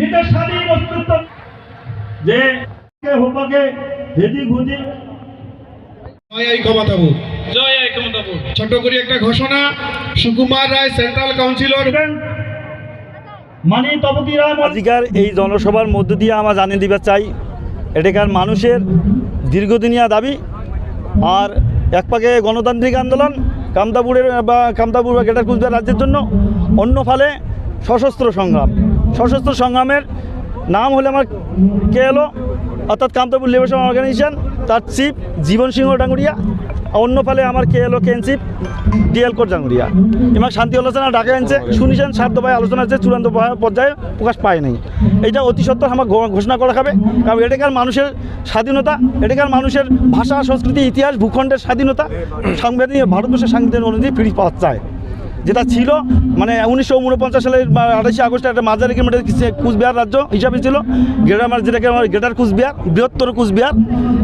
নিজের স্বাধীন অস্তিত্ব যে হোপাকে হেদি ঘুদি ছোট করে একটা ঘোষণা, সুকুমার রায় সেন্ট্রাল কাউন্সিলর মানি তপতিরাম আজকের এই জনসভার মধ্য দিয়ে আমরা জানিয়ে দিতে চাই এটাকার মানুষের দীর্ঘদিনিয়া দাবি আর এক পাকে গণতান্ত্রিক আন্দোলন কামতাপুর বা গ্রেটার কুচবিহার রাজ্যের জন্য, অন্য ফালে সশস্ত্র সংগ্রামের নাম হলে আমার কেএলও অর্থাৎ কামতাপুর লিবারেশন অর্গানাইজেশন, তার চিফ জীবন সিংহ ডাঙ্গুরিয়া, অন্য ফালে আমার কেএলও কেএনচিফ ডিএল কোট ডাঙ্গুরিয়া এবং শান্তি আলোচনা ডাকা আনছে শুনেছেন 7 দফায় আলোচনা আছে, চূড়ান্ত পর্যায়ে প্রকাশ পায় নাই। এটা অতি সত্ত্বর আমার ঘোষণা করা হবে, কারণ এটাকার মানুষের স্বাধীনতা, এটাকার মানুষের ভাষা সংস্কৃতি ইতিহাস ভূখণ্ডের স্বাধীনতা সাংবিধানিক ভারতবর্ষের সাংবিধানিক অনুযায়ী ফিরে পাওয়া যায়, যেটা ছিল মানে 1949 সালের 28 আগস্টে একটা মাঝারি কিলোমিটার কুচবিহার রাজ্য হিসাবে ছিল যেটাকে আমার গ্রেটার কুচবিহার, বৃহত্তর কুচবিহার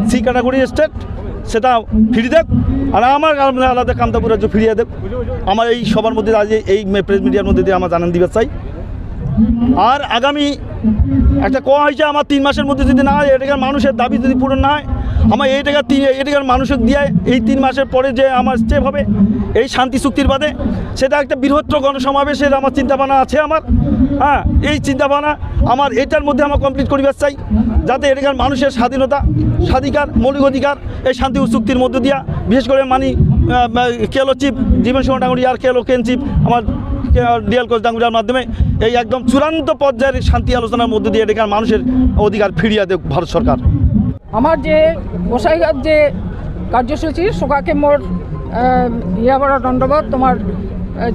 সি ক্যাটাগরি স্টেট, সেটা ফিরিয়ে দেখ আর আমার আলাদা কামতাপুর রাজ্য ফিরিয়ে দেখ। আমার এই সবার মধ্যে আজ এই প্রেস মিডিয়ার মধ্যে দিয়ে আমার জানান দিতে চাই। আর আগামী একটা কোয়া হয়েছে আমার 3 মাসের মধ্যে যদি না হয়, এটাকার মানুষের দাবি যদি পূরণ না হয়, আমার এটাকার মানুষের দিয়ে এই 3 মাসের পরে যে আমার স্টেপ হবে এই শান্তি চুক্তির বাদে, সেটা একটা বৃহত্তর গণসমাবেশের আমার চিন্তাভাবনা আছে আমার। হ্যাঁ, এই চিন্তাভাবনা আমার এটার মধ্যে আমার কমপ্লিট করিবার চাই, যাতে এটাকার মানুষের স্বাধীনতা স্বাধিকার মৌলিক অধিকার এই শান্তি চুক্তির মধ্য দিয়া, বিশেষ করে মানি কেএলও চিফ জীবন সিংহ ডাঙ্গুরিয়া আর কেএলও কেএনচিফ আমার ডিএল কোচ ডাঙ্গুরিয়ার মাধ্যমে এই একদম চূড়ান্ত পর্যায়ের শান্তি আলোচনার মধ্যে দিয়ে এটাকার মানুষের অধিকার ফিরিয়ে দেয় ভারত সরকার। আমার যে গোসাইঘাট যে কার্যসূচি শোকাকে মোর ইয়াবড় দণ্ডবোধ, তোমার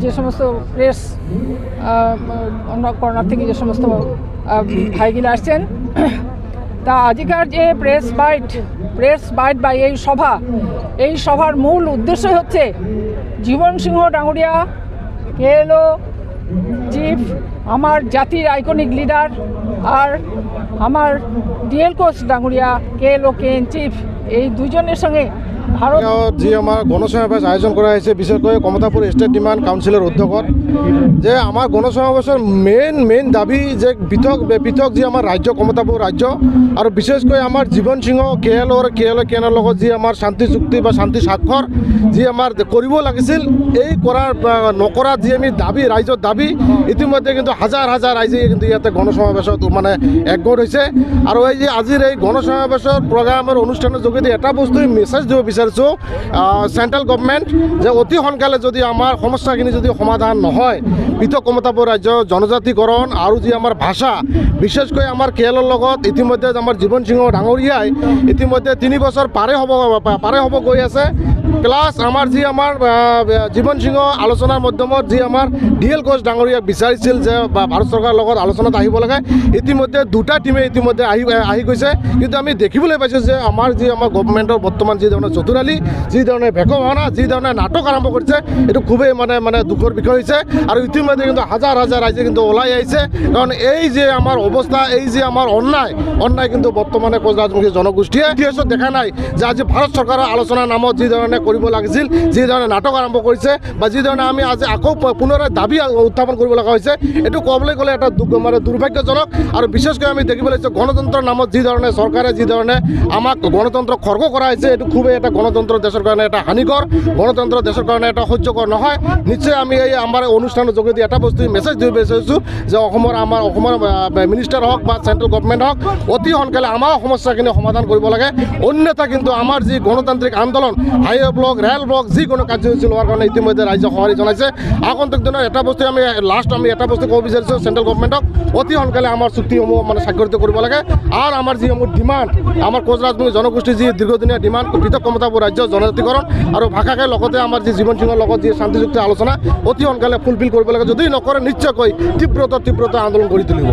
যে সমস্ত প্রেস অন্য কর্নার থেকে যে সমস্ত ভাইগুলো আসছেন, তা আজকের যে প্রেস বাইট বা এই সভার মূল উদ্দেশ্য হচ্ছে জীবন সিংহ ডাঙ্গুরিয়া কেএলও চিফ, আমার জাতির আইকনিক লিডার, আর আমার ডিএল কোচ ডাঙ্গুরিয়া কেএলও কেএনচিফ, এই দুজনের সঙ্গে ভারত যে আমার গণসমাবেশ আয়োজন করা হয়েছে, বিশেষ করে কমতাপুর স্টেট ডিমান্ড কাউন্সিলের অধ্যক্ষ যে আমার গণসমাবেশের মেইন দাবি যে পৃথক যে আমার রাজ্য কমতাপুর রাজ্য, আর বিশেষ করে আমার জীবন সিংহ কেএলওর লগত যে আমার শান্তি চুক্তি বা শান্তি স্বাক্ষর যে আমার কৰিব লাগিছিল, এই নকৰা যে আমি দাবি ৰাইজৰ দাবি ইতিমধ্যে কিন্তু হাজাৰ ৰাইজে কিন্তু ইয়াতে গণসমাবেশত মানে একগোট হৈছে। আৰু এই যে আজিৰ এই গণসমাবেশৰ প্ৰগ্ৰামৰ অনুষ্ঠানৰ যোগেদি এটা বস্তু মেছেজ দিব বিচাৰিছোঁ চেণ্ট্ৰেল গভৰ্ণমেণ্ট, যে অতি সোনকালে যদি আমাৰ সমস্যাখিনি যদি সমাধান নহয়, পৃথক কমতাপুৰ ৰাজ্য জনজাতিকৰণ আৰু যি আমাৰ ভাষা, বিশেষকৈ আমাৰ কেএলৰ লগত ইতিমধ্যে আমাৰ জীবন সিংহ ডাঙৰীয়াই ইতিমধ্যে 3 বছৰ পাৰে হ'ব গৈ আছে। প্লাছ আমাৰ যি আমাৰ জীবন সিংহ আলোচনাৰ মাধ্যমত যি আমাৰ ডিএল কোচ ডাঙৰীয়াক বিচাৰিছিল যে ভাৰত চৰকাৰৰ লগত আলোচনাত আহিব লাগে, ইতিমধ্যে 2টা টিমে ইতিমধ্যে আহি গৈছে। কিন্তু আমি দেখিবলৈ পাইছোঁ যে আমাৰ গভৰ্ণমেণ্টৰ বৰ্তমান যি ধৰণে চতুৰালি, যি ধৰণে ভেকভাওনা, যি ধৰণে নাটক আৰম্ভ কৰিছে, এইটো খুবেই মানে দুখৰ বিষয় হৈছে। আৰু ইতিমধ্যে কিন্তু হাজাৰ ৰাইজে কিন্তু ওলাই আহিছে, কাৰণ এই যে আমাৰ অৱস্থা, এই যে আমাৰ অন্যায় কিন্তু বৰ্তমানে কোচ ৰাজবংশী জনগোষ্ঠীয়ে ইতিহাসত দেখা নাই যে আজি ভাৰত চৰকাৰৰ আলোচনাৰ নামত যি ধৰণে কৰিব লাগিছিল, যি ধৰণে নাটক আৰম্ভ কৰিছে বা যি ধৰণে আমি আজি আকৌ পুনৰাই দাবী উত্থাপন কৰিব লগা হৈছে, এইটো ক'বলৈ গ'লে এটা দুৰ্ভাগ্যজনক। আৰু বিশেষকৈ আমি দেখিবলৈ পাইছোঁ গণতন্ত্ৰৰ নামত যি ধৰণে চৰকাৰে যি ধৰণে আমাক গণতন্ত্ৰ খৰ্গ কৰা হৈছে, এইটো খুবেই এটা গণতন্ত্ৰ দেশৰ কাৰণে এটা হানিকৰ, গণতন্ত্ৰ দেশৰ কাৰণে এটা সহ্যকৰ নহয়। নিশ্চয় আমি এই আমাৰ অনুষ্ঠানৰ যোগেদি এটা বস্তু মেছেজ দিব বিচাৰিছোঁ যে অসমৰ মিনিষ্টাৰ হওক বা চেণ্ট্ৰেল গভৰ্ণমেণ্ট হওক, অতি সোনকালে আমাৰ সমস্যাখিনি সমাধান কৰিব লাগে। অন্যথা কিন্তু আমাৰ যি গণতান্ত্ৰিক আন্দোলন, হাইৱে ব্লক, ৰেল ব্লক যিকোনো কাৰ্যসূচী লোৱাৰ কাৰণে ইতিমধ্যে ৰাইজে সঁহাৰি জনাইছে। আগন্তুক দিনত এটা বস্তু আমি এটা বস্তু ক'ব বিচাৰিছোঁ চেণ্ট্ৰেল গভৰ্ণমেণ্টক, অতি সোনকালে আমাৰ চুক্তিসমূহ মানে স্বাক্ষৰিত কৰিব লাগে। আৰু আমাৰ যিসমূহ ডিমাণ্ড, আমাৰ কোচ ৰাজবংশী জনগোষ্ঠীৰ যি দীৰ্ঘদিনীয়া ডিমাণ্ড, পৃথক কমতাপুৰ ৰাজ্য জনজাতিকৰণ আৰু ভাষাকে লগতে আমাৰ যি জীবন সিংহৰ লগত যি শান্তি চুক্তি আলোচনা অতি সোনকালে ফুলফিল কৰিব লাগে। যদি নকৰে নিশ্চয়কৈ তীব্ৰতৰ আন্দোলন গঢ়ি তুলিব।